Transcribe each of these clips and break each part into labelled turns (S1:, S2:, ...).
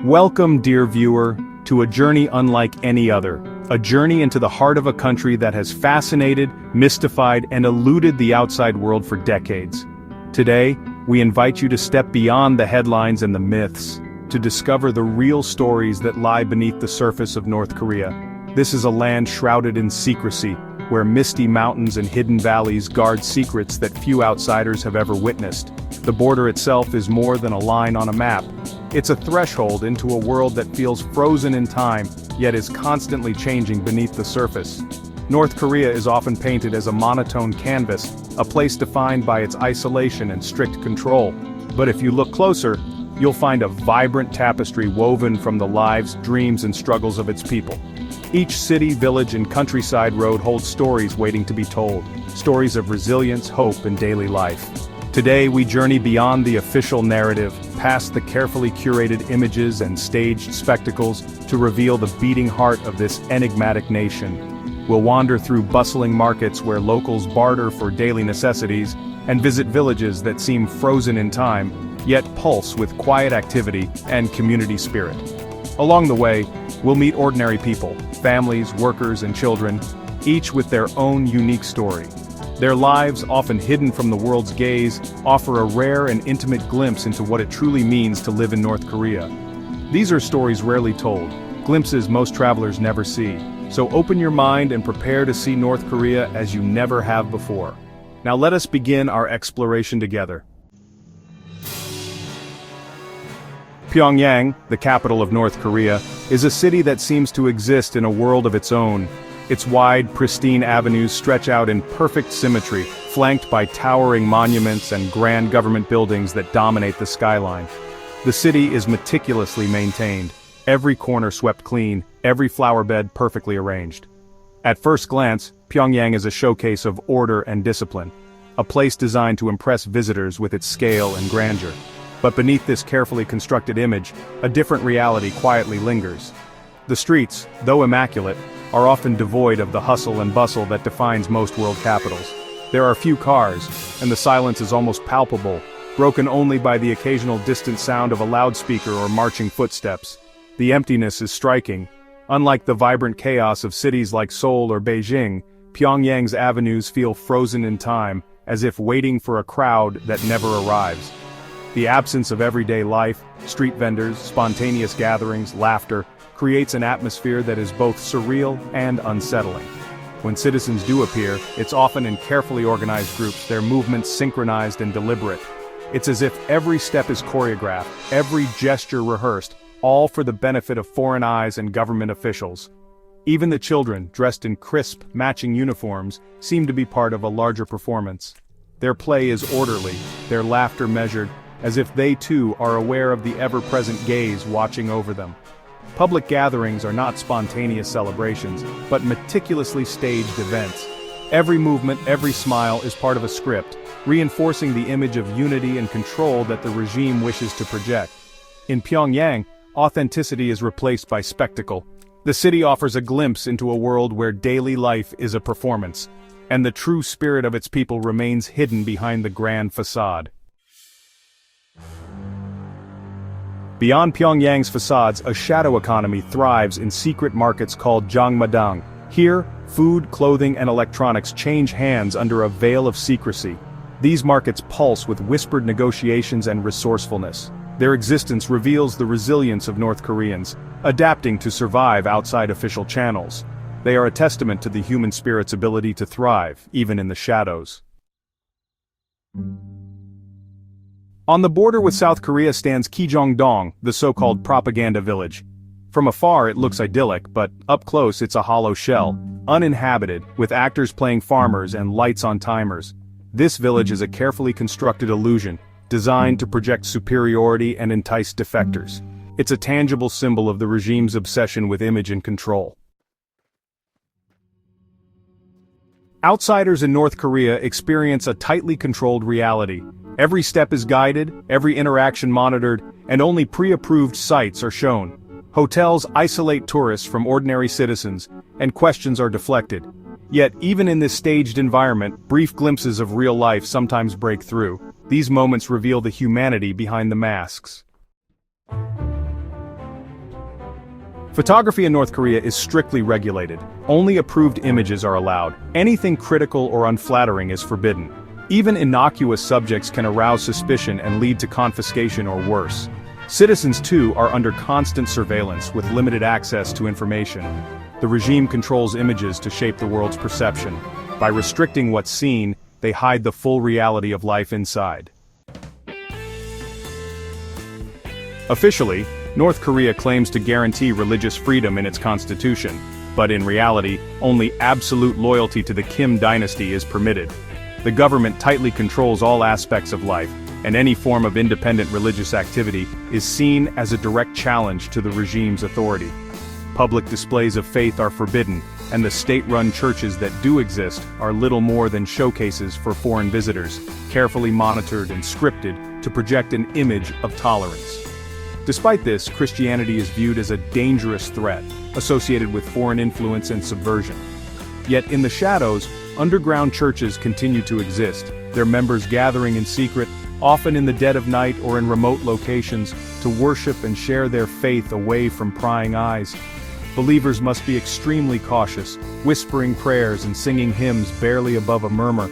S1: Welcome, dear viewer, to a journey unlike any other. A journey into the heart of a country that has fascinated, mystified, and eluded the outside world for decades. Today, we invite you to step beyond the headlines and the myths, to discover the real stories that lie beneath the surface of North Korea. This is a land shrouded in secrecy, where misty mountains and hidden valleys guard secrets that few outsiders have ever witnessed. The border itself is more than a line on a map. It's a threshold into a world that feels frozen in time, yet is constantly changing beneath the surface. North Korea is often painted as a monotone canvas, a place defined by its isolation and strict control. But if you look closer, you'll find a vibrant tapestry woven from the lives, dreams, and struggles of its people. Each city, village, and countryside road holds stories waiting to be told, stories of resilience, hope, and daily life. Today we journey beyond the official narrative, past the carefully curated images and staged spectacles, to reveal the beating heart of this enigmatic nation. We'll wander through bustling markets where locals barter for daily necessities, and visit villages that seem frozen in time, yet pulse with quiet activity and community spirit. Along the way, we'll meet ordinary people, families, workers, and children, each with their own unique story. Their lives, often hidden from the world's gaze, offer a rare and intimate glimpse into what it truly means to live in North Korea. These are stories rarely told, glimpses most travelers never see. So open your mind and prepare to see North Korea as you never have before. Now let us begin our exploration together. Pyongyang, the capital of North Korea, is a city that seems to exist in a world of its own. Its wide, pristine avenues stretch out in perfect symmetry, flanked by towering monuments and grand government buildings that dominate the skyline. The city is meticulously maintained, every corner swept clean, every flower bed perfectly arranged. At first glance, Pyongyang is a showcase of order and discipline, a place designed to impress visitors with its scale and grandeur. But beneath this carefully constructed image, a different reality quietly lingers. The streets, though immaculate, are often devoid of the hustle and bustle that defines most world capitals. There are few cars, and the silence is almost palpable, broken only by the occasional distant sound of a loudspeaker or marching footsteps. The emptiness is striking. Unlike the vibrant chaos of cities like Seoul or Beijing, Pyongyang's avenues feel frozen in time, as if waiting for a crowd that never arrives. The absence of everyday life, street vendors, spontaneous gatherings, laughter, creates an atmosphere that is both surreal and unsettling. When citizens do appear, it's often in carefully organized groups, their movements synchronized and deliberate. It's as if every step is choreographed, every gesture rehearsed, all for the benefit of foreign eyes and government officials. Even the children, dressed in crisp, matching uniforms, seem to be part of a larger performance. Their play is orderly, their laughter measured, as if they too are aware of the ever-present gaze watching over them. Public gatherings are not spontaneous celebrations, but meticulously staged events. Every movement, every smile is part of a script, reinforcing the image of unity and control that the regime wishes to project. In Pyongyang, authenticity is replaced by spectacle. The city offers a glimpse into a world where daily life is a performance, and the true spirit of its people remains hidden behind the grand facade. Beyond Pyongyang's facades, a shadow economy thrives in secret markets called Jangmadang. Here, food, clothing, and electronics change hands under a veil of secrecy. These markets pulse with whispered negotiations and resourcefulness. Their existence reveals the resilience of North Koreans, adapting to survive outside official channels. They are a testament to the human spirit's ability to thrive, even in the shadows. On the border with South Korea stands Kijongdong, the so-called propaganda village. From afar it looks idyllic, but up close it's a hollow shell, uninhabited, with actors playing farmers and lights on timers. This village is a carefully constructed illusion, designed to project superiority and entice defectors. It's a tangible symbol of the regime's obsession with image and control. Outsiders in North Korea experience a tightly controlled reality. Every step is guided, every interaction monitored, and only pre-approved sites are shown. Hotels isolate tourists from ordinary citizens, and questions are deflected. Yet, even in this staged environment, brief glimpses of real life sometimes break through. These moments reveal the humanity behind the masks. Photography in North Korea is strictly regulated. Only approved images are allowed. Anything critical or unflattering is forbidden. Even innocuous subjects can arouse suspicion and lead to confiscation or worse. Citizens, too, are under constant surveillance with limited access to information. The regime controls images to shape the world's perception. By restricting what's seen, they hide the full reality of life inside. Officially, North Korea claims to guarantee religious freedom in its constitution, but in reality, only absolute loyalty to the Kim dynasty is permitted. The government tightly controls all aspects of life, and any form of independent religious activity is seen as a direct challenge to the regime's authority. Public displays of faith are forbidden, and the state-run churches that do exist are little more than showcases for foreign visitors, carefully monitored and scripted to project an image of tolerance. Despite this, Christianity is viewed as a dangerous threat, associated with foreign influence and subversion. Yet in the shadows, underground churches continue to exist, their members gathering in secret, often in the dead of night or in remote locations, to worship and share their faith away from prying eyes. Believers must be extremely cautious, whispering prayers and singing hymns barely above a murmur.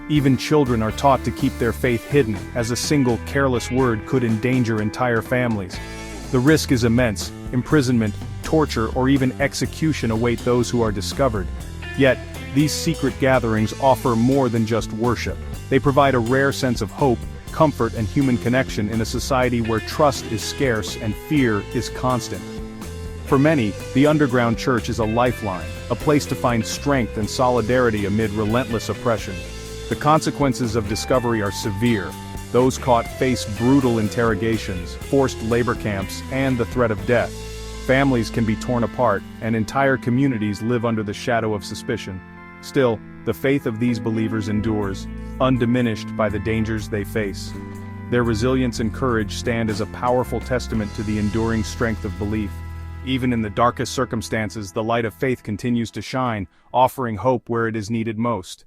S1: Even children are taught to keep their faith hidden, as a single careless word could endanger entire families. The risk is immense. Imprisonment, torture, or even execution await those who are discovered. Yet, these secret gatherings offer more than just worship. They provide a rare sense of hope, comfort, and human connection in a society where trust is scarce and fear is constant. For many, the underground church is a lifeline, a place to find strength and solidarity amid relentless oppression. The consequences of discovery are severe. Those caught face brutal interrogations, forced labor camps, and the threat of death. Families can be torn apart, and entire communities live under the shadow of suspicion. Still, the faith of these believers endures, undiminished by the dangers they face. Their resilience and courage stand as a powerful testament to the enduring strength of belief. Even in the darkest circumstances, the light of faith continues to shine, offering hope where it is needed most.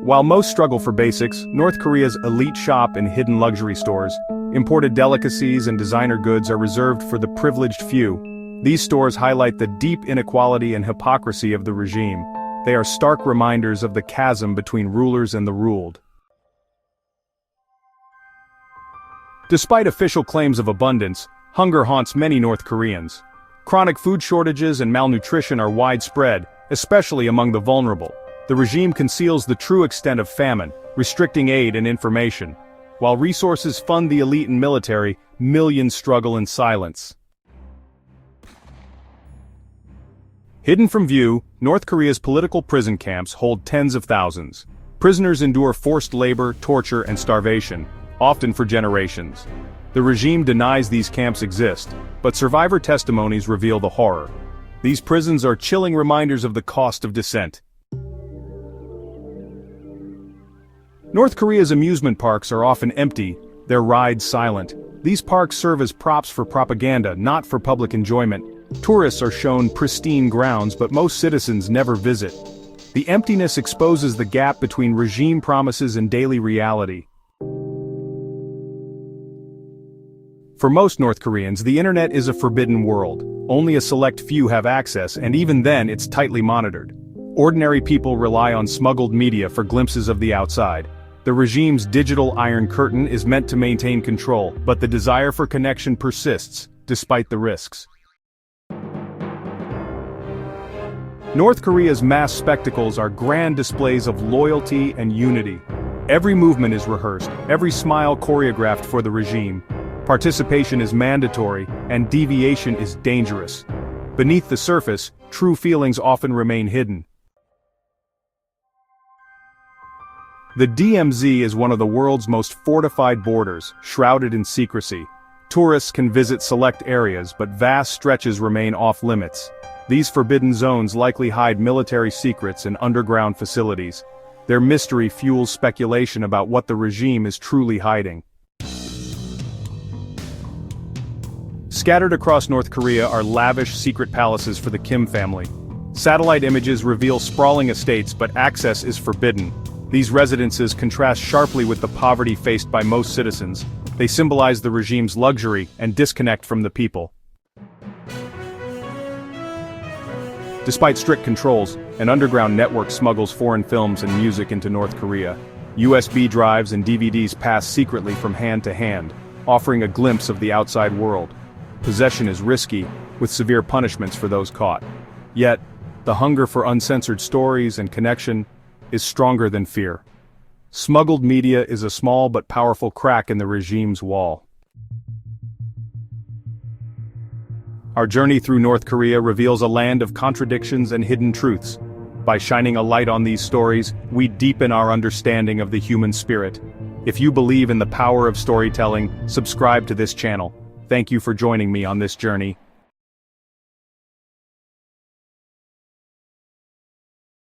S1: While most struggle for basics, North Korea's elite shop and hidden luxury stores, imported delicacies and designer goods are reserved for the privileged few. These stores highlight the deep inequality and hypocrisy of the regime. They are stark reminders of the chasm between rulers and the ruled. Despite official claims of abundance, hunger haunts many North Koreans. Chronic food shortages and malnutrition are widespread, especially among the vulnerable. The regime conceals the true extent of famine, restricting aid and information. While resources fund the elite and military, millions struggle in silence. Hidden from view, North Korea's political prison camps hold tens of thousands. Prisoners endure forced labor, torture, and starvation, often for generations. The regime denies these camps exist, but survivor testimonies reveal the horror. These prisons are chilling reminders of the cost of dissent. North Korea's amusement parks are often empty, their rides silent. These parks serve as props for propaganda, not for public enjoyment. Tourists are shown pristine grounds, but most citizens never visit. The emptiness exposes the gap between regime promises and daily reality. For most North Koreans, the internet is a forbidden world. Only a select few have access, and even then it's tightly monitored. Ordinary people rely on smuggled media for glimpses of the outside. The regime's digital Iron Curtain is meant to maintain control, but the desire for connection persists, despite the risks. North Korea's mass spectacles are grand displays of loyalty and unity. Every movement is rehearsed, every smile choreographed for the regime. Participation is mandatory, and deviation is dangerous. Beneath the surface, true feelings often remain hidden. The DMZ is one of the world's most fortified borders, shrouded in secrecy. Tourists can visit select areas, but vast stretches remain off-limits. These forbidden zones likely hide military secrets and underground facilities. Their mystery fuels speculation about what the regime is truly hiding. Scattered across North Korea are lavish secret palaces for the Kim family. Satellite images reveal sprawling estates, but access is forbidden. These residences contrast sharply with the poverty faced by most citizens. They symbolize the regime's luxury and disconnect from the people. Despite strict controls, an underground network smuggles foreign films and music into North Korea. USB drives and DVDs pass secretly from hand to hand, offering a glimpse of the outside world. Possession is risky, with severe punishments for those caught. Yet, the hunger for uncensored stories and connection is stronger than fear. Smuggled media is a small but powerful crack in the regime's wall. Our journey through North Korea reveals a land of contradictions and hidden truths. By shining a light on these stories, we deepen our understanding of the human spirit. If you believe in the power of storytelling, subscribe to this channel. Thank you for joining me on this journey.